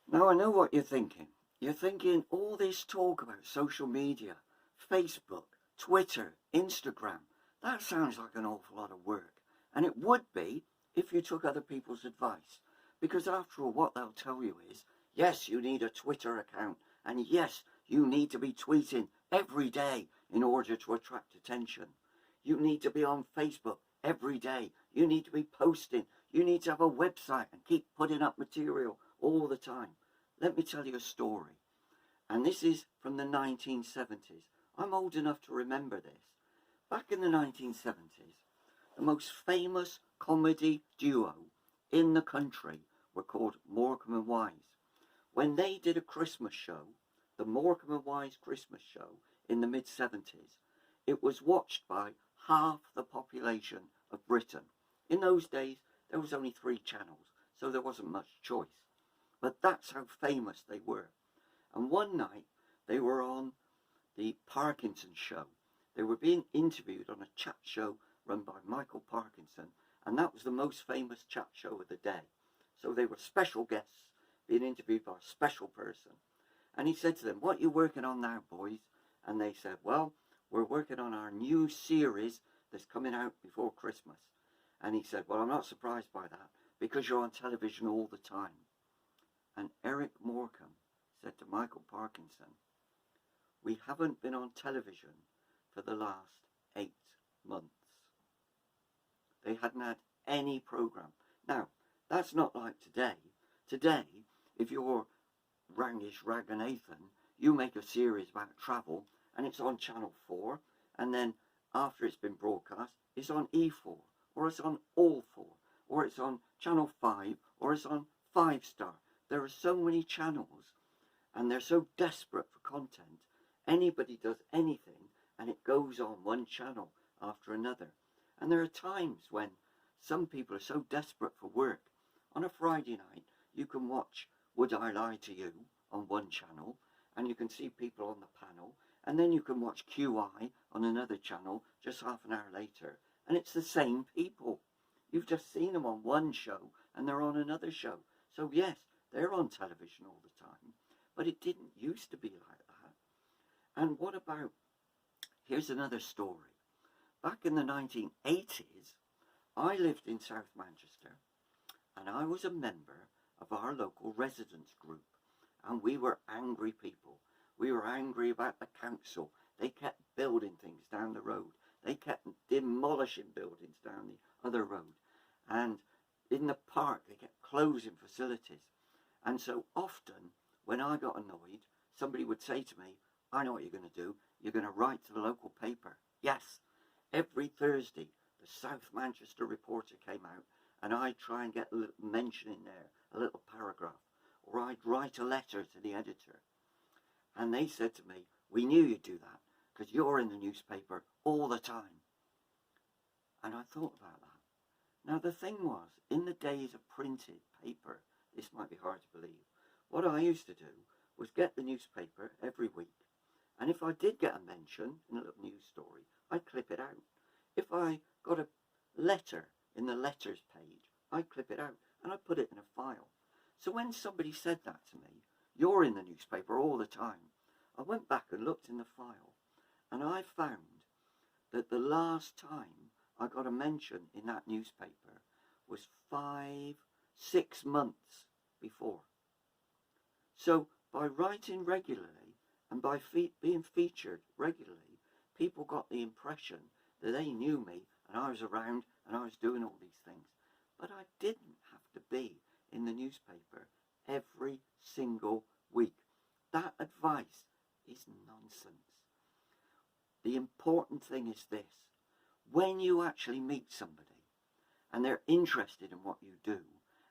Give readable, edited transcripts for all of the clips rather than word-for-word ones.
Now I know what you're thinking. You're thinking all this talk about social media, Facebook, Twitter, Instagram, that sounds like an awful lot of work. And it would be if you took other people's advice. Because after all, what they'll tell you is, yes, you need a Twitter account. And yes, you need to be tweeting every day in order to attract attention. You need to be on Facebook every day. You need to be posting. You need to have a website and keep putting up material all the time. Let me tell you a story. And this is from the 1970s. I'm old enough to remember this. Back in the 1970s, the most famous comedy duo in the country were called Morecambe and Wise. When they did a Christmas show, the Morecambe and Wise Christmas show in the mid-70s, it was watched by half the population of Britain. In those days, there was only 3 channels, so there wasn't much choice. But that's how famous they were. And one night, they were on the Parkinson show. They were being interviewed on a chat show run by Michael Parkinson, and that was the most famous chat show of the day. So they were special guests being interviewed by a special person. And he said to them, "What are you working on now, boys?" And they said, "Well, we're working on our new series that's coming out before Christmas." And he said, "Well, I'm not surprised by that, because you're on television all the time." And Eric Morecambe said to Michael Parkinson, "We haven't been on television for the last 8 months." They hadn't had any programme. Now, that's not like today. Today, if you're Rangish Raghunathan, you make a series about travel and it's on Channel 4, and then after it's been broadcast, it's on E4, or it's on All 4, or it's on Channel 5, or it's on 5 Star. There are so many channels, and they're so desperate for content. Anybody does anything, and it goes on one channel after another. And there are times when some people are so desperate for work. On a Friday night, you can watch Would I Lie to You on one channel, and you can see people on the panel, and then you can watch QI on another channel just half an hour later, and it's the same people. You've just seen them on one show, and they're on another show. So yes, they're on television all the time, but it didn't used to be like that. And what about, here's another story. Back in the 1980s, I lived in South Manchester, and I was a member of our local residents group, and we were angry people. We were angry about the council. They kept building things down the road. They kept demolishing buildings down the other road. And in the park, they kept closing facilities. And so often, when I got annoyed, somebody would say to me, "I know what you're going to do. You're going to write to the local paper." Yes, every Thursday, the South Manchester Reporter came out, and I'd try and get a little mention in there, a little paragraph, or I'd write a letter to the editor. And they said to me, "We knew you'd do that, because you're in the newspaper all the time." And I thought about that. Now the thing was, in the days of printed paper, this might be hard to believe, what I used to do was get the newspaper every week, and if I did get a mention in a little news story, I'd clip it out. If I got a letter in the letters page, I'd clip it out and I'd put it in a file. So when somebody said that to me, "You're in the newspaper all the time," I went back and looked in the file, and I found that the last time I got a mention in that newspaper was 6 months before. So by writing regularly and by being featured regularly, people got the impression that they knew me and I was around and I was doing all these things. But I didn't have to be in the newspaper every single week. That advice is nonsense. The important thing is this: when you actually meet somebody and they're interested in what you do,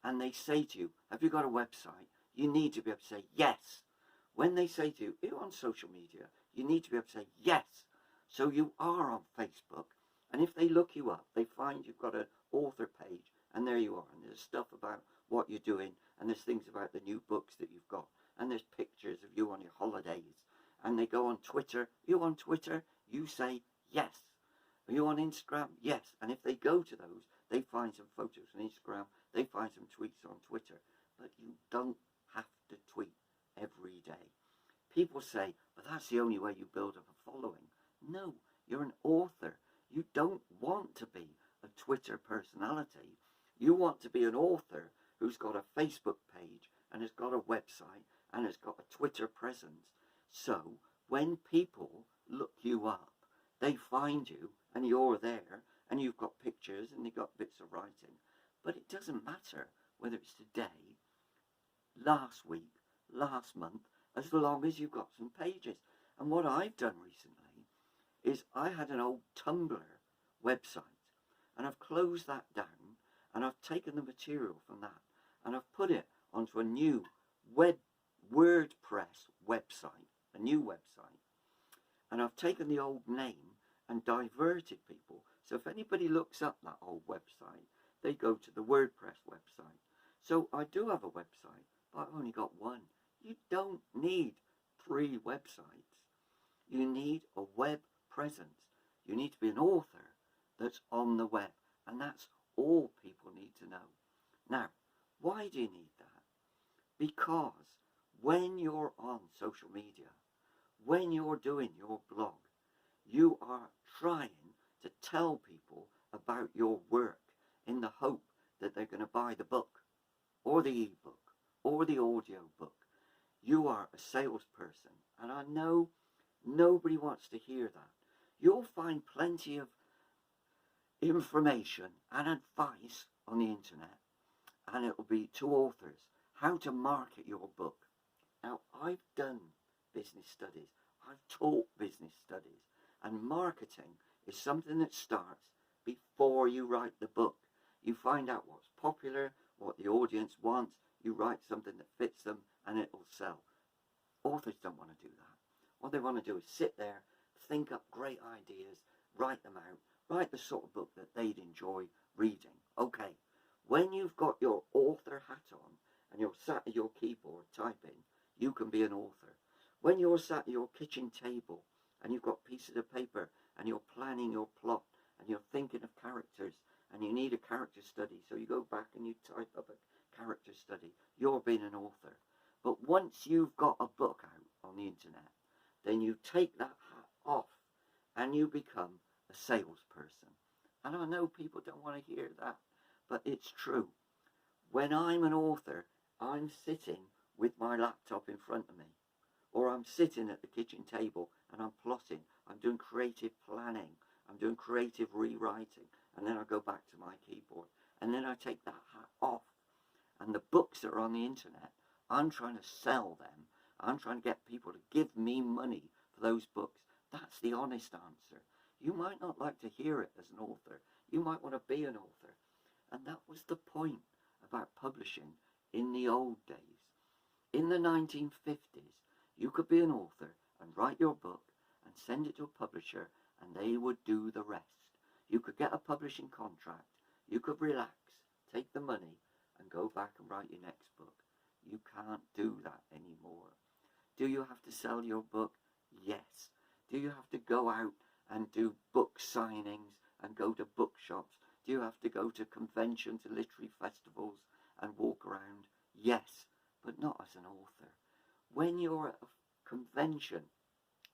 and they say to you, "Have you got a website?" you need to be able to say yes. When they say to you, "Are you on social media?" you need to be able to say yes. So you are on Facebook, and if they look you up, they find you've got an author page, and there you are, and there's stuff about what you're doing, and there's things about the new books that you've got, and there's pictures of you on your holidays, and they go on Twitter. "Are you on Twitter?" you say yes. "Are you on Instagram?" Yes. And if they go to those, they find some photos on Instagram, they find some tweets on Twitter, but you don't have to tweet every day. People say, but that's the only way you build up a following. No, you're an author. You don't want to be a Twitter personality. You want to be an author who's got a Facebook page and has got a website and has got a Twitter presence. So when people look you up, they find you and you're there and you've got pictures and you've got bits of writing. But it doesn't matter whether it's today, last week, last month, as long as you've got some pages. And what I've done recently is I had an old Tumblr website and I've closed that down and I've taken the material from that and I've put it onto a new WordPress website, a new website. And I've taken the old name and diverted people. So if anybody looks up that old website, they go to the WordPress website. So I do have a website, but I've only got one. You don't need 3 websites. You need a web presence. You need to be an author that's on the web. And that's all people need to know. Now, why do you need that? Because when you're on social media, when you're doing your blog, you are trying to tell people about your work in the hope that they're going to buy the book or the ebook or the audio book. You are a salesperson, and I know nobody wants to hear that. You'll find plenty of information and advice on the internet, and it'll be to authors how to market your book. Now, I've done business studies, I've taught business studies, and marketing is something that starts before you write the book. You find out what's popular, what the audience wants, you write something that fits them, and it'll sell. Authors don't want to do that. What they want to do is sit there, think up great ideas, write them out, write the sort of book that they'd enjoy reading. Okay, when you've got your author hat on and you're sat at your keyboard typing, you can be an author. When you're sat at your kitchen table and you've got pieces of paper and you're planning your plot and you're thinking of characters and you need a character study, so you go back and you type up a character study, you're being an author. But once you've got a book out on the internet, then you take that hat off and you become a salesperson. And I know people don't want to hear that, but it's true. When I'm an author, I'm sitting with my laptop in front of me, or I'm sitting at the kitchen table and I'm plotting, I'm doing creative planning, I'm doing creative rewriting, and then I go back to my keyboard, and then I take that hat off. And the books that are on the internet, I'm trying to sell them. I'm trying to get people to give me money for those books. That's the honest answer. You might not like to hear it as an author. You might want to be an author. And that was the point about publishing in the old days. In the 1950s, you could be an author and write your book and send it to a publisher and they would do the rest. You could get a publishing contract. You could relax, take the money and go back and write your next book. You can't do that anymore. Do you have to sell your book? Yes. Do you have to go out and do book signings and go to bookshops? Do you have to go to conventions and literary festivals and walk around? Yes, but not as an author. When you're at a convention,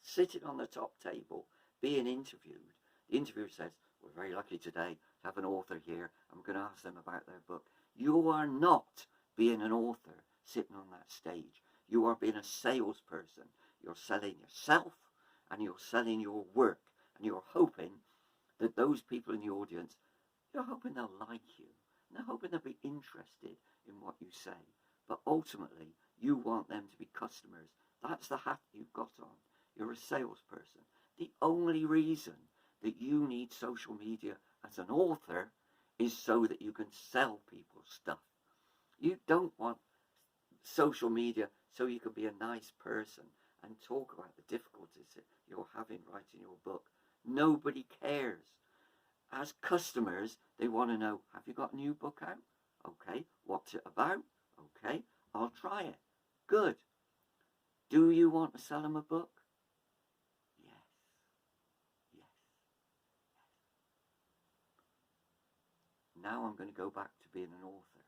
sitting on the top table, being interviewed, the interviewer says, we're very lucky today to have an author here, and we're going to ask them about their book. You are not being an author sitting on that stage. You are being a salesperson. You're selling yourself and you're selling your work, and you're hoping that those people in the audience, you're hoping they'll like you, and they're hoping they'll be interested in what you say. But ultimately, you want them to be customers. That's the hat you've got on. You're a salesperson. The only reason that you need social media as an author is so that you can sell people stuff. You don't want social media so you can be a nice person and talk about the difficulties that you're having writing your book. Nobody cares. As customers, they want to know, have you got a new book out? Okay. What's it about? Okay. I'll try it. Good. Do you want to sell them a book? Yes. Yes. Yes. Now I'm going to go back to being an author.